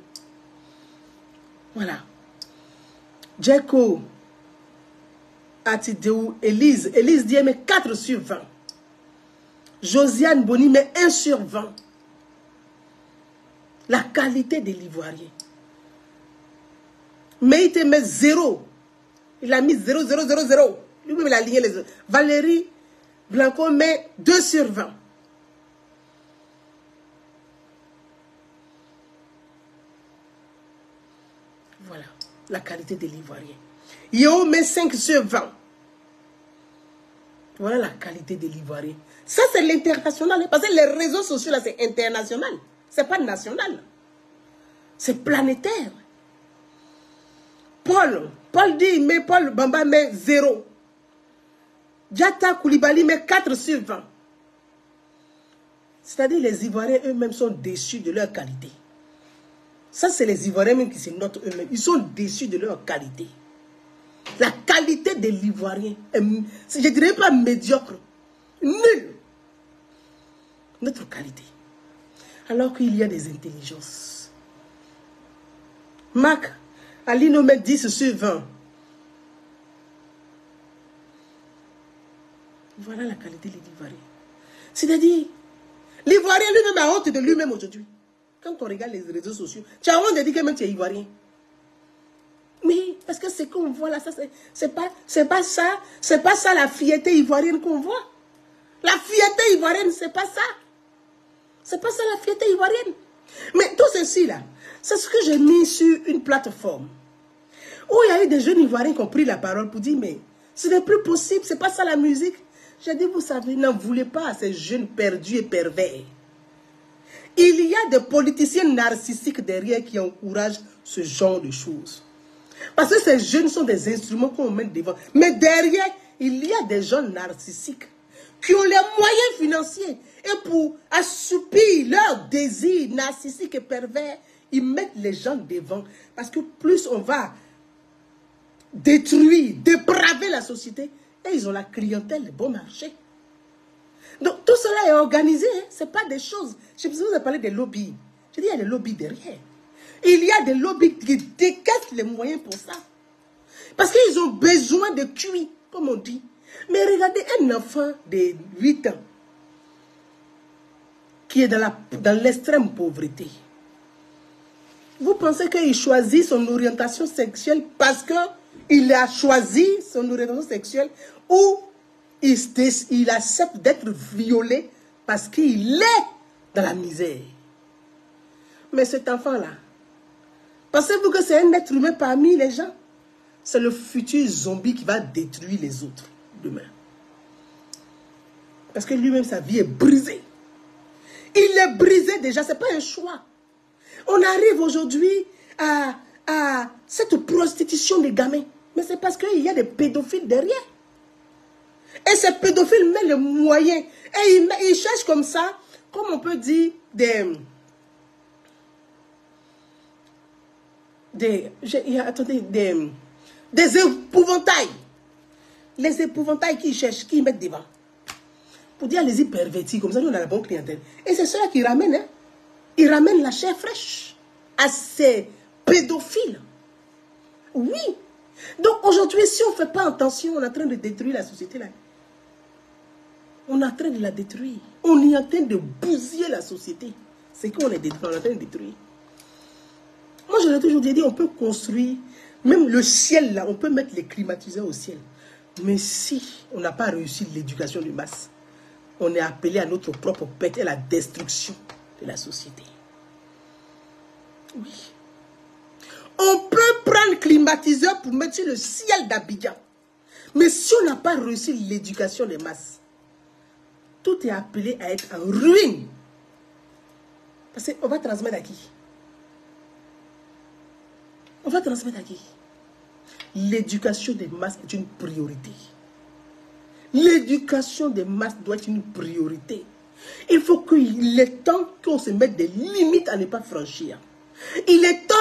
Voilà. Djeko Atideu, Elise dit elle met 4 sur 20. Josiane Boni met 1 sur 20. La qualité de l'Ivoirien. Mais il te met 0. Il a mis 0, 0, 0, 0. Lui-même, il a aligné les autres. Valérie Blanco met 2 sur 20. Voilà, la qualité de l'Ivoirien. Yo met 5 sur 20. Voilà la qualité de l'Ivoirien. Ça, c'est l'international. Parce que les réseaux sociaux, là, c'est international. C'est pas national. C'est planétaire. Paul dit, mais Paul Bamba met 0. Diata Koulibaly met 4 sur 20. C'est-à-dire les Ivoiriens eux-mêmes sont déçus de leur qualité. Ça, c'est les Ivoiriens même qui se notent eux-mêmes. Ils sont déçus de leur qualité. La qualité de l'Ivoirien, je ne dirais pas médiocre, nul. Notre qualité. Alors qu'il y a des intelligences. Marc, Alino met 10 sur 20. Voilà la qualité de l'Ivoirien. C'est-à-dire, l'Ivoirien lui-même a honte de lui-même aujourd'hui. Quand on regarde les réseaux sociaux, tu as honte de dire que même tu es Ivoirien. Mais parce que ce qu'on voit là, c'est pas ça la fierté ivoirienne qu'on voit. La fierté ivoirienne, c'est pas ça. C'est pas ça la fierté ivoirienne. Mais tout ceci là, c'est ce que j'ai mis sur une plateforme où il y a eu des jeunes Ivoiriens qui ont pris la parole pour dire mais ce n'est plus possible, c'est pas ça la musique. J'ai dit vous savez, n'en voulez pas à ces jeunes perdus et pervers. Il y a des politiciens narcissiques derrière qui encouragent ce genre de choses. Parce que ces jeunes sont des instruments qu'on met devant. Mais derrière, il y a des gens narcissiques qui ont les moyens financiers. Et pour assoupir leurs désirs narcissiques et pervers, ils mettent les gens devant. Parce que plus on va détruire, dépraver la société, et ils ont la clientèle, le bon marché. Donc tout cela est organisé. Hein? Ce n'est pas des choses. Je vous ai parlé des lobbies. Je dis il y a des lobbies derrière. Il y a des lobbies qui décaissent les moyens pour ça. Parce qu'ils ont besoin de QI, comme on dit. Mais regardez un enfant de 8 ans qui est dans l'extrême pauvreté. Vous pensez qu'il choisit son orientation sexuelle parce qu'il a choisi son orientation sexuelle ou il accepte d'être violé parce qu'il est dans la misère. Mais cet enfant-là, pensez-vous que c'est un être humain parmi les gens? C'est le futur zombie qui va détruire les autres demain. Parce que lui-même, sa vie est brisée. Il est brisé déjà, ce n'est pas un choix. On arrive aujourd'hui à cette prostitution des gamins. Mais c'est parce qu'il y a des pédophiles derrière. Et ces pédophiles mettent les moyens. Et ils cherchent comme ça, comme on peut dire, des épouvantails. Les épouvantails qu'ils cherchent, qu'ils mettent devant. Pour dire, allez-y pervertis, comme ça, nous, on a la bonne clientèle. Et c'est cela qui ramène, hein. Ils ramènent la chair fraîche à ces pédophiles. Oui. Donc aujourd'hui, si on ne fait pas attention, on est en train de détruire la société là. On est en train de la détruire. On est en train de bousiller la société. C'est qu'on est en train de détruire. Moi, je l'ai toujours dit, on peut construire, même le ciel là, on peut mettre les climatiseurs au ciel. Mais si on n'a pas réussi l'éducation de masse, on est appelé à notre propre pète et à la destruction de la société. Oui. On peut prendre climatiseur pour mettre sur le ciel d'Abidjan. Mais si on n'a pas réussi l'éducation des masses, tout est appelé à être en ruine. Parce qu'on va transmettre à qui? On va transmettre à qui? L'éducation des masses est une priorité. L'éducation des masses doit être une priorité. Il faut qu'il est temps qu'on se mette des limites à ne pas franchir. Il est temps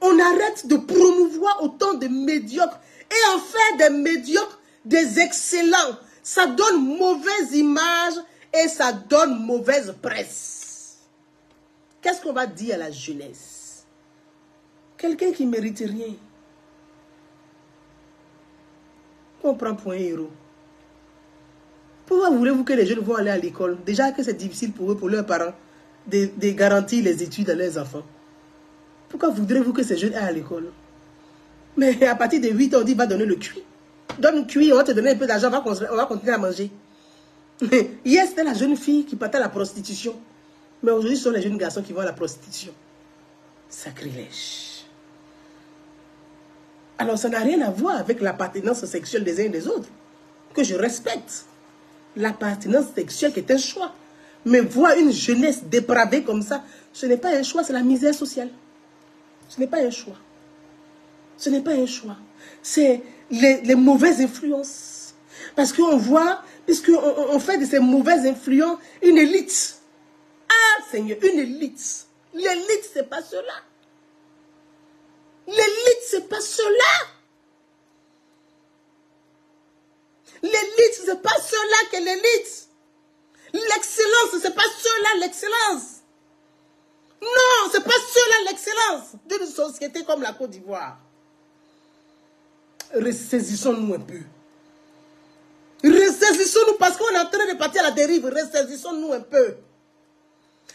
qu'on arrête de promouvoir autant de médiocres et en faire des médiocres des excellents. Ça donne mauvaise image et ça donne mauvaise presse. Qu'est-ce qu'on va dire à la jeunesse? Quelqu'un qui ne mérite rien, on prend pour un héros. Pourquoi voulez-vous que les jeunes vont aller à l'école? Déjà que c'est difficile pour eux, pour leurs parents, de garantir les études à leurs enfants. Pourquoi voudrez-vous que ces jeunes aillent à l'école? Mais à partir de 8 ans, on dit va donner le cuit. Donne le cuit, on va te donner un peu d'argent, on va continuer à manger. Hier, c'était la jeune fille qui partait à la prostitution. Mais aujourd'hui, ce sont les jeunes garçons qui vont à la prostitution. Sacrilège. Alors, ça n'a rien à voir avec l'appartenance sexuelle des uns et des autres, que je respecte. L'appartenance sexuelle qui est un choix. Mais voir une jeunesse dépravée comme ça, ce n'est pas un choix, c'est la misère sociale. Ce n'est pas un choix. Ce n'est pas un choix. C'est les mauvaises influences. Parce qu'on voit, puisqu'on fait de ces mauvaises influences une élite. Ah, Seigneur, une élite. L'élite, c'est pas cela. L'élite, c'est pas cela. L'élite, c'est pas cela qu'est l'élite. L'excellence, c'est pas cela l'excellence. Non, c'est pas cela l'excellence d'une société comme la Côte d'Ivoire. Ressaisissons-nous un peu. Ressaisissons-nous parce qu'on est en train de partir à la dérive. Ressaisissons-nous un peu.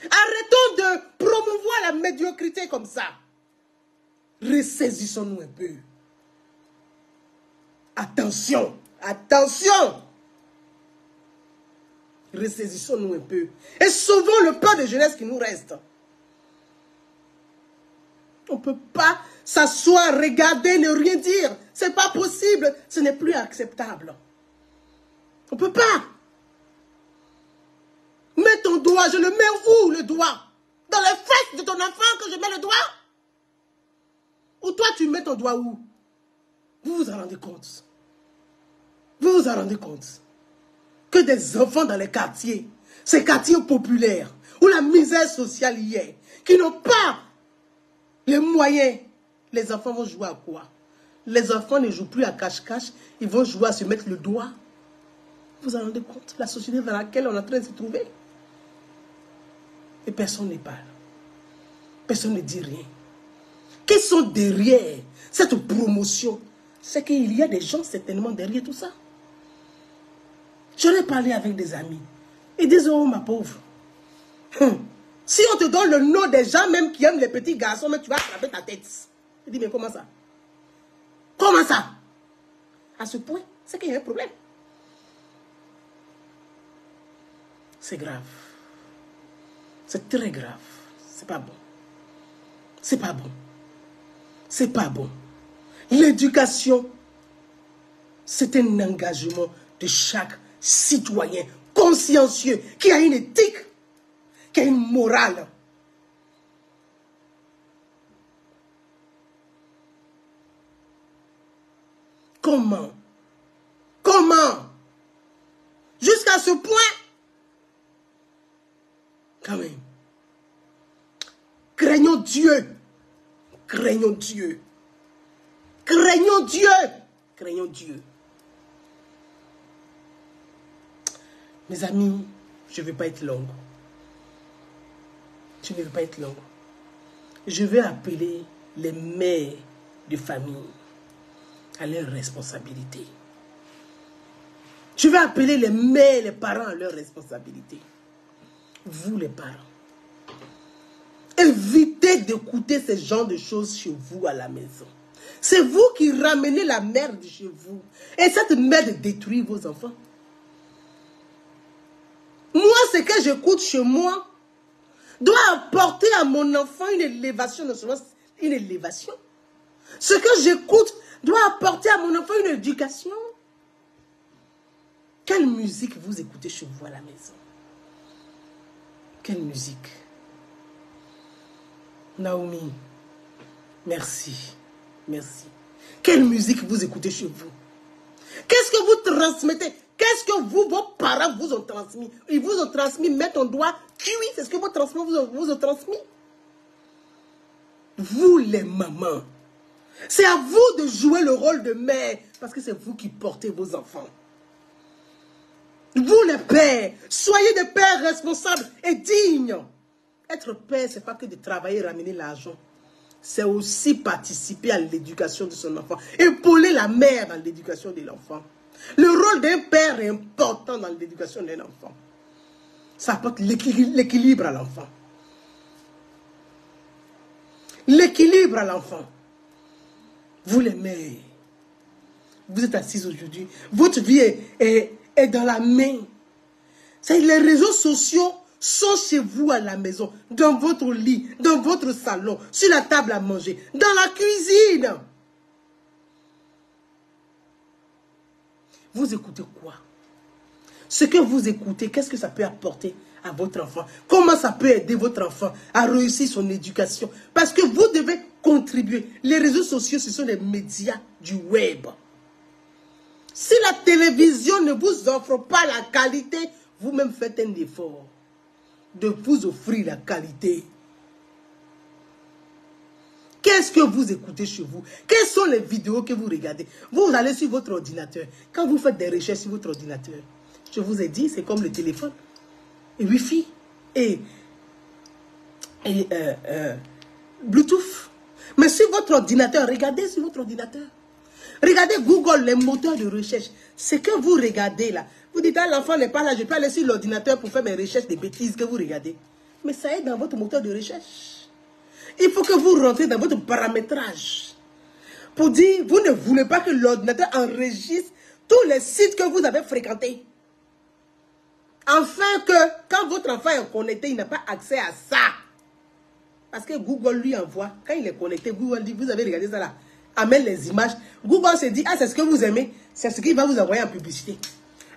Arrêtons de promouvoir la médiocrité comme ça. Ressaisissons-nous un peu. Attention, attention. Ressaisissons-nous un peu. Et sauvons le peu de jeunesse qui nous reste. On ne peut pas s'asseoir, regarder, ne rien dire. Ce n'est pas possible. Ce n'est plus acceptable. On ne peut pas. Mets ton doigt. Je le mets où, le doigt? Dans les fesses de ton enfant que je mets le doigt? Ou toi, tu mets ton doigt où? Vous vous en rendez compte? Vous vous en rendez compte? Que des enfants dans les quartiers, ces quartiers populaires, où la misère sociale y est, qui n'ont pas les moyens, les enfants vont jouer à quoi? Les enfants ne jouent plus à cache-cache, ils vont jouer à se mettre le doigt. Vous vous en rendez compte? La société dans laquelle on est en train de se trouver. Et personne ne parle. Personne ne dit rien. Qui sont derrière cette promotion? C'est qu'il y a des gens certainement derrière tout ça. J'en ai parlé avec des amis. Ils disent, oh ma pauvre. Si on te donne le nom des gens même qui aiment les petits garçons, mais tu vas attraper ta tête. Je dis, mais comment ça? Comment ça? À ce point, c'est qu'il y a un problème. C'est grave. C'est très grave. C'est pas bon. C'est pas bon. C'est pas bon. L'éducation, c'est un engagement de chaque citoyen consciencieux qui a une éthique, qui a une morale. Comment? Comment? Jusqu'à ce point? Quand même. Craignons Dieu. Craignons Dieu. Craignons Dieu. Craignons Dieu. Mes amis, je ne vais pas être longue. Je ne vais pas être longue. Je vais appeler les mères de famille à leurs responsabilités. Je vais appeler les mères et les parents à leurs responsabilités. Vous les parents, évitez d'écouter ce genre de choses chez vous à la maison. C'est vous qui ramenez la merde chez vous. Et cette merde détruit vos enfants. Moi, ce que j'écoute chez moi doit apporter à mon enfant une élévation, non seulement une élévation. Ce que j'écoute doit apporter à mon enfant une éducation. Quelle musique vous écoutez chez vous à la maison? Quelle musique? Naomi, merci, merci. Quelle musique vous écoutez chez vous? Qu'est-ce que vous transmettez? Qu'est-ce que vos parents vous ont transmis? Ils vous ont transmis, mets ton doigt, cuit, c'est ce que vos transmis vous ont transmis. Vous les mamans, c'est à vous de jouer le rôle de mère, parce que c'est vous qui portez vos enfants. Vous les pères, soyez des pères responsables et dignes. Être père, ce n'est pas que de travailler et ramener l'argent. C'est aussi participer à l'éducation de son enfant. Épauler la mère dans l'éducation de l'enfant. Le rôle d'un père est important dans l'éducation d'un enfant. Ça apporte l'équilibre à l'enfant. L'équilibre à l'enfant. Vous les mères, vous êtes assises aujourd'hui. Votre vie est dans la main. Les réseaux sociaux sont chez vous à la maison, dans votre lit, dans votre salon, sur la table à manger, dans la cuisine. Vous écoutez quoi? Ce que vous écoutez, qu'est-ce que ça peut apporter à votre enfant? Comment ça peut aider votre enfant à réussir son éducation? Parce que vous devez contribuer. Les réseaux sociaux, ce sont les médias du web. Si la télévision ne vous offre pas la qualité, vous-même faites un effort de vous offrir la qualité. Qu'est-ce que vous écoutez chez vous? Quelles sont les vidéos que vous regardez? Vous allez sur votre ordinateur. Quand vous faites des recherches sur votre ordinateur, je vous ai dit, c'est comme le téléphone. Et Wi-Fi. Et Bluetooth. Mais sur votre ordinateur, regardez sur votre ordinateur. Regardez Google, les moteurs de recherche. Ce que vous regardez là. Vous dites, ah, l'enfant n'est pas là, je peux aller sur l'ordinateur pour faire mes recherches des bêtises que vous regardez. Mais ça est dans votre moteur de recherche. Il faut que vous rentrez dans votre paramétrage. Pour dire, vous ne voulez pas que l'ordinateur enregistre tous les sites que vous avez fréquentés. Afin que, quand votre enfant est connecté, il n'a pas accès à ça. Parce que Google lui envoie, quand il est connecté, Google dit, vous avez regardé ça là, amène les images. Google se dit, ah, c'est ce que vous aimez, c'est ce qu'il va vous envoyer en publicité.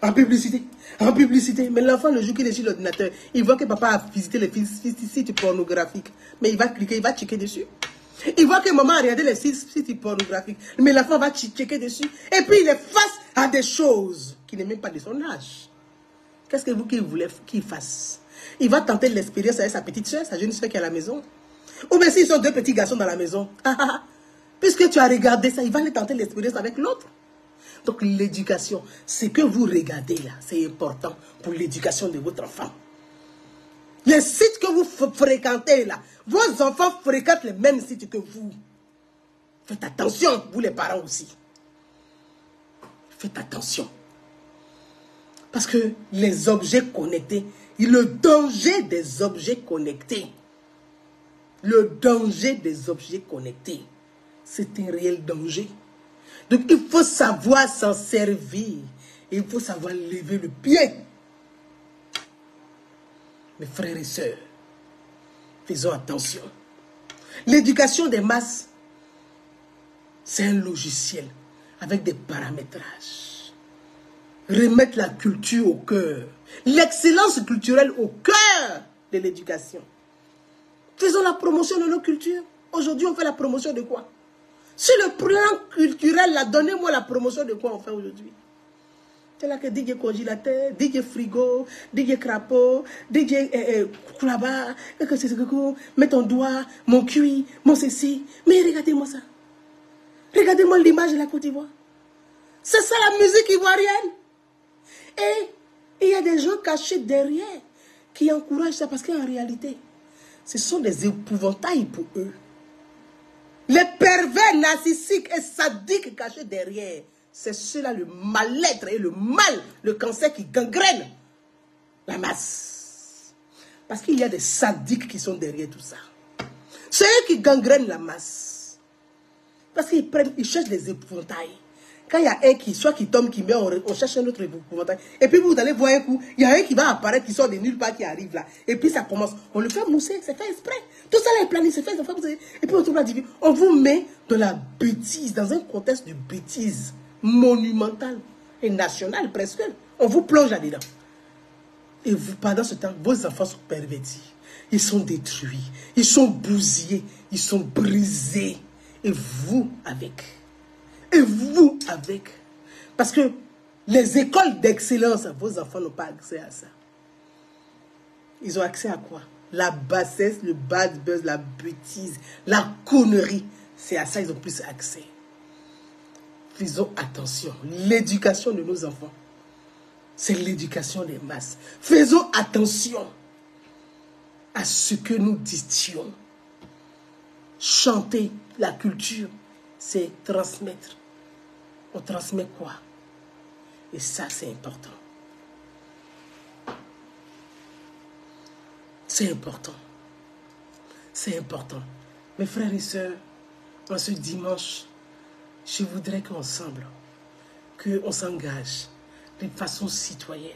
En publicité, en publicité. Mais l'enfant, le jour qu'il est sur l'ordinateur, il voit que papa a visité les sites pornographiques. Mais il va cliquer, il va checker dessus. Il voit que maman a regardé les sites pornographiques. Mais l'enfant va checker dessus. Et puis il est face à des choses qui n'est même pas de son âge. Qu'est-ce que vous qu'il voulait qu'il fasse? Il va tenter l'expérience avec sa petite soeur, sa jeune soeur qui est à la maison. Ou bien s'ils sont deux petits garçons dans la maison. Puisque tu as regardé ça, il va aller tenter l'expérience avec l'autre. Donc l'éducation, ce que vous regardez là, c'est important pour l'éducation de votre enfant. Les sites que vous fréquentez là, vos enfants fréquentent les mêmes sites que vous. Faites attention, vous les parents aussi. Faites attention. Parce que les objets connectés, le danger des objets connectés, le danger des objets connectés, c'est un réel danger. Donc il faut savoir s'en servir. Il faut savoir lever le pied. Mes frères et sœurs, faisons attention. L'éducation des masses, c'est un logiciel avec des paramétrages. Remettre la culture au cœur. L'excellence culturelle au cœur de l'éducation. Faisons la promotion de nos cultures. Aujourd'hui, on fait la promotion de quoi? Sur le plan culturel, là, donnez-moi la promotion de quoi on fait aujourd'hui. C'est là que DJ congélateur, DJ frigo, DJ crapaud, DJ kulaba, mets ton doigt, mon cuit, mon ceci. Mais regardez-moi ça. Regardez-moi l'image de la Côte d'Ivoire. C'est ça la musique ivoirienne. Et il y a des gens cachés derrière qui encouragent ça parce qu'en réalité, ce sont des épouvantails pour eux. Les pervers narcissiques et sadiques cachés derrière, c'est cela le mal-être et le mal, le cancer qui gangrène la masse. Parce qu'il y a des sadiques qui sont derrière tout ça. C'est eux qui gangrènent la masse. Parce qu'ils cherchent des épouvantails. Quand il y a un qui, soit qui tombe, qui meurt, on cherche un autre épouvantail. Et puis vous allez voir un coup, il y a un qui va apparaître, qui sort de nulle part, qui arrive là. Et puis ça commence. On le fait mousser, c'est fait exprès. Tout ça là est planifié, c'est fait exprès. Et puis on trouve la division. On vous met dans la bêtise, dans un contexte de bêtise monumentale et nationale presque. On vous plonge là-dedans. Et vous, pendant ce temps, vos enfants sont pervertis. Ils sont détruits. Ils sont bousillés. Ils sont brisés. Et vous avec. Et vous avec. Parce que les écoles d'excellence, vos enfants n'ont pas accès à ça. Ils ont accès à quoi? La bassesse, le bad buzz, la bêtise, la connerie. C'est à ça qu'ils ont plus accès. Faisons attention. L'éducation de nos enfants, c'est l'éducation des masses. Faisons attention à ce que nous disions. Chanter la culture, c'est transmettre. On transmet quoi? Et ça, c'est important. C'est important. C'est important. Mes frères et sœurs, en ce dimanche, je voudrais qu'ensemble, qu'on s'engage de façon citoyenne.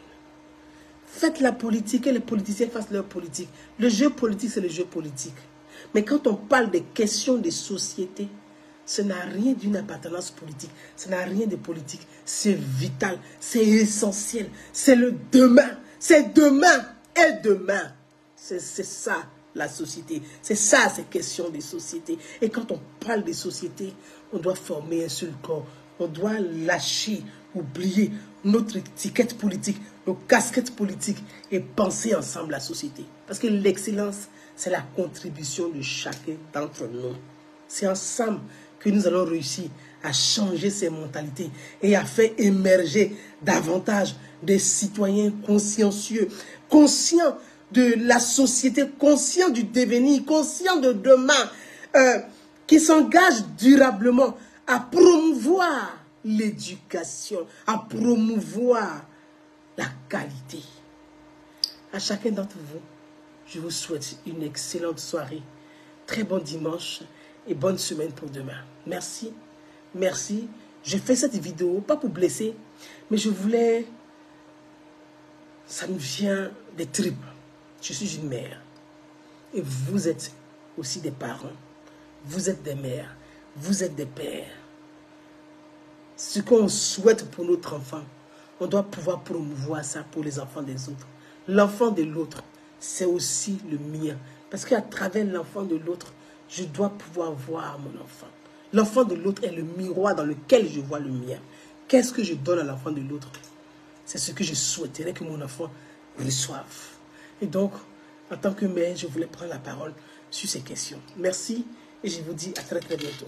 Faites la politique et les politiciens fassent leur politique. Le jeu politique, c'est le jeu politique. Mais quand on parle des questions de société, ce n'a rien d'une appartenance politique. Ce n'a rien de politique. C'est vital. C'est essentiel. C'est le demain. C'est demain et demain. C'est ça la société. C'est ça ces questions de société. Et quand on parle de société, on doit former un seul corps. On doit lâcher, oublier notre étiquette politique, nos casquettes politiques et penser ensemble la société. Parce que l'excellence, c'est la contribution de chacun d'entre nous. C'est ensemble que nous allons réussir à changer ces mentalités et à faire émerger davantage des citoyens consciencieux, conscients de la société, conscients du devenir, conscients de demain, qui s'engagent durablement à promouvoir l'éducation, à promouvoir la qualité. À chacun d'entre vous, je vous souhaite une excellente soirée, très bon dimanche et bonne semaine pour demain. Merci, merci. Je fais cette vidéo, pas pour blesser, mais je voulais... Ça me vient des tripes. Je suis une mère. Et vous êtes aussi des parents. Vous êtes des mères. Vous êtes des pères. Ce qu'on souhaite pour notre enfant, on doit pouvoir promouvoir ça pour les enfants des autres. L'enfant de l'autre, c'est aussi le mien. Parce qu'à travers l'enfant de l'autre, je dois pouvoir voir mon enfant. L'enfant de l'autre est le miroir dans lequel je vois le mien. Qu'est-ce que je donne à l'enfant de l'autre? C'est ce que je souhaiterais que mon enfant reçoive. Et donc, en tant que mère, je voulais prendre la parole sur ces questions. Merci et je vous dis à très très bientôt.